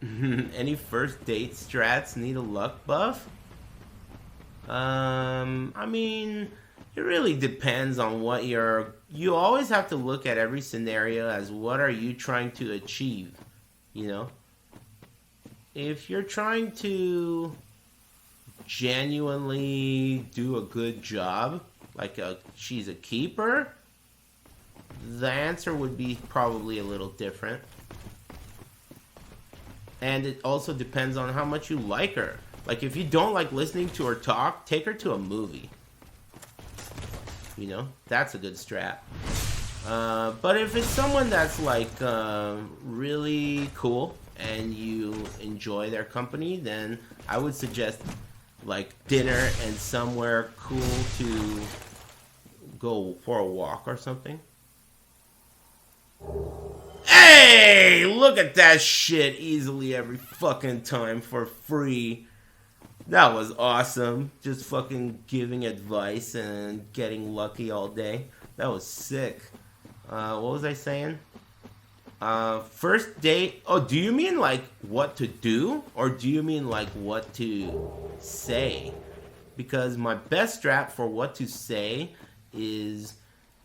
Any first date strats need a luck buff? I mean, it really depends on what you're. You always have to look at every scenario as what are you trying to achieve. You know, if you're trying to genuinely do a good job, like she's a keeper, the answer would be probably a little different. And it also depends on how much you like her. Like, if you don't like listening to her talk, take her to a movie. You know, that's a good strat. But if it's someone that's like really cool and you enjoy their company, then I would suggest like dinner and somewhere cool to go for a walk or something. Hey, look at that shit easily every fucking time for free. That was awesome. Just fucking giving advice and getting lucky all day. That was sick. What was I saying? First date. Oh, do you mean like what to do? Or do you mean like what to say? Because my best strat for what to say is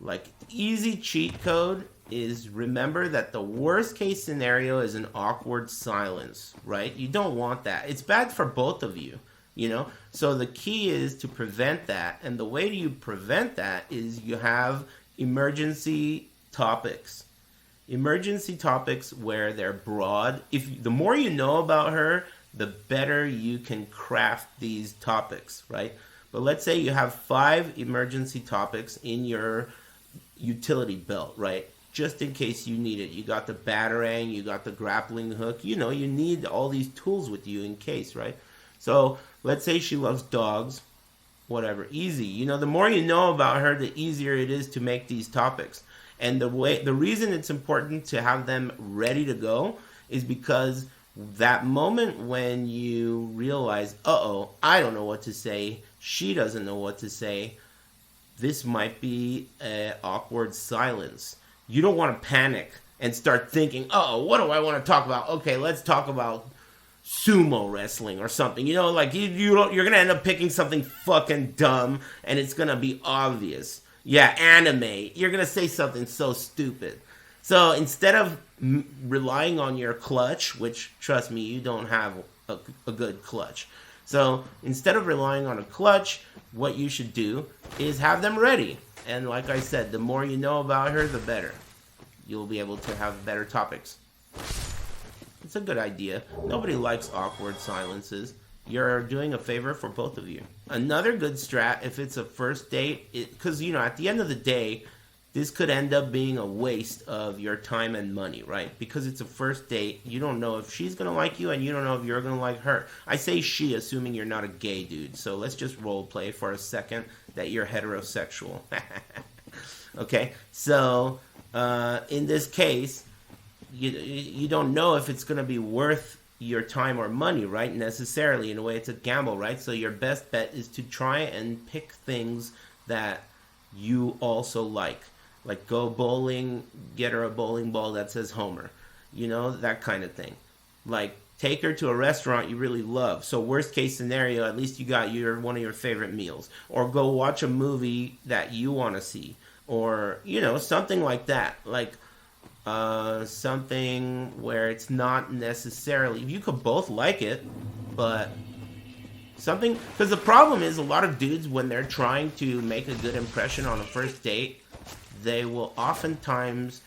like easy cheat code is remember that the worst case scenario is an awkward silence, right? You don't want that. It's bad for both of you, you know? So the key is to prevent that. And the way you prevent that is you have emergency topics. Emergency topics where they're broad. If the more you know about her, the better you can craft these topics, right? But let's say you have 5 emergency topics in your utility belt, right? Just in case you need it. You got the batarang, you got the grappling hook. You know, you need all these tools with you in case, right? So let's say she loves dogs, whatever, easy. You know, the more you know about her, the easier it is to make these topics. And the reason it's important to have them ready to go is because that moment when you realize, uh-oh, I don't know what to say, she doesn't know what to say, this might be an awkward silence. You don't want to panic and start thinking, oh, what do I want to talk about? Okay, let's talk about sumo wrestling or something. You know, like you're going to end up picking something fucking dumb and it's going to be obvious. Yeah, anime. You're going to say something so stupid. So instead of relying on your clutch, which, trust me, you don't have a good clutch. So instead of relying on a clutch, what you should do is have them ready. And like I said, the more you know about her, the better. You'll be able to have better topics. It's a good idea. Nobody likes awkward silences. You're doing a favor for both of you. Another good strat, if it's a first date, because, you know, at the end of the day, this could end up being a waste of your time and money, right? Because it's a first date, you don't know if she's going to like you and you don't know if you're going to like her. I say she, assuming you're not a gay dude. So let's just role play for a second that you're heterosexual. Okay? So, in this case, you don't know if it's going to be worth your time or money, right? Necessarily. In a way, it's a gamble, right? So your best bet is to try and pick things that you also like. Like go bowling, get her a bowling ball that says Homer. You know, that kind of thing. Like take her to a restaurant you really love. So worst case scenario, at least you got one of your favorite meals. Or go watch a movie that you want to see. Or, you know, something like that. Like something where it's not necessarily... You could both like it, but... something... Because the problem is a lot of dudes, when they're trying to make a good impression on a first date, they will oftentimes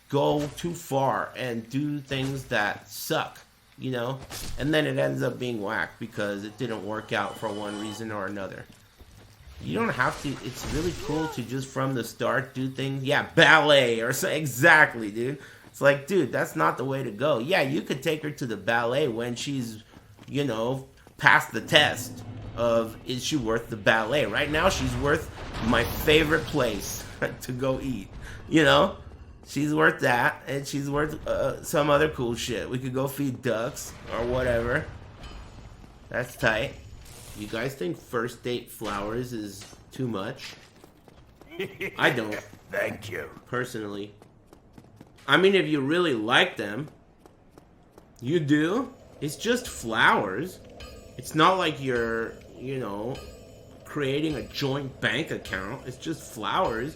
go too far and do things that suck, you know? And then it ends up being whack because it didn't work out for one reason or another. You don't have to... It's really cool to just from the start do things... Yeah, ballet or so... Exactly, dude. It's like, dude, that's not the way to go. Yeah, you could take her to the ballet when she's, you know, passed the test of is she worth the ballet. Right now, she's worth my favorite place to go eat. You know? She's worth that, and she's worth some other cool shit. We could go feed ducks or whatever. That's tight. You guys think first date flowers is too much? I don't. Thank you. Personally. I mean, if you really like them, You do? It's just flowers. It's not like you're, creating a joint bank account. It's just flowers.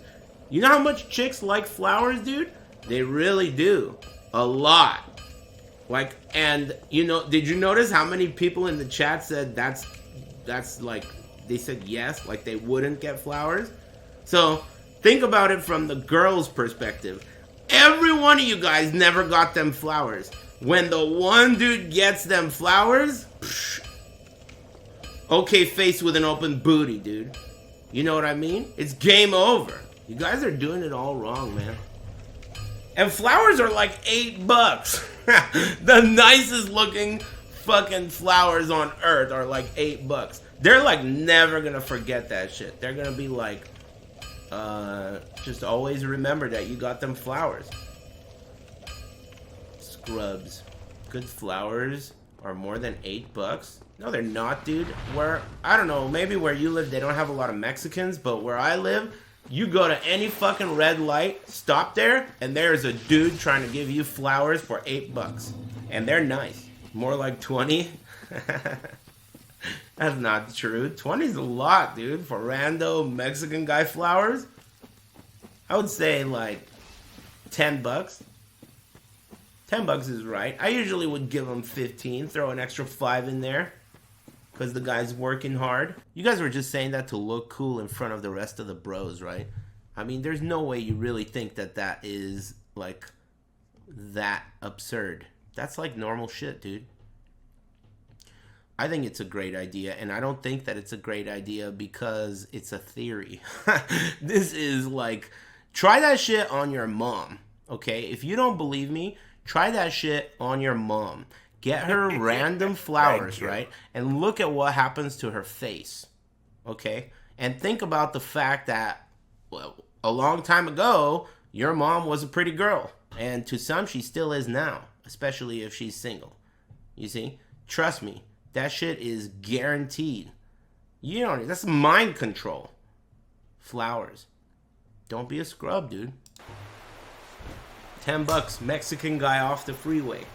You know how much chicks like flowers, dude? They really do. A lot. Like, and, did you notice how many people in the chat said that's like, they said yes, like they wouldn't get flowers? So, think about it from the girl's perspective. Every one of you guys never got them flowers. When the one dude gets them flowers, okay face with an open booty, dude. You know what I mean? It's game over. You guys are doing it all wrong, man. And flowers are like $8. The nicest looking fucking flowers on earth are like $8. They're like never gonna forget that shit. They're gonna be like, just always remember that you got them flowers. Scrubs. Good flowers are more than $8? No, they're not, dude. I don't know, maybe where you live, they don't have a lot of Mexicans, but where I live, you go to any fucking red light, stop there, and there's a dude trying to give you flowers for $8. And they're nice. More like 20. That's not true. 20's a lot, dude, for rando Mexican guy flowers. I would say like $10. $10 is right. I usually would give them 15, throw an extra 5 in there, because the guy's working hard. You guys were just saying that to look cool in front of the rest of the bros, right? I mean, there's no way you really think that is, like, that absurd. That's, like, normal shit, dude. I think it's a great idea, and I don't think that it's a great idea because it's a theory. This is, like, try that shit on your mom, okay? If you don't believe me, try that shit on your mom. Get her random flowers, right? And look at what happens to her face, okay? And think about the fact that, well, a long time ago, your mom was a pretty girl. And to some, she still is now, especially if she's single. You see? Trust me, that shit is guaranteed. That's mind control. Flowers. Don't be a scrub, dude. $10, Mexican guy off the freeway.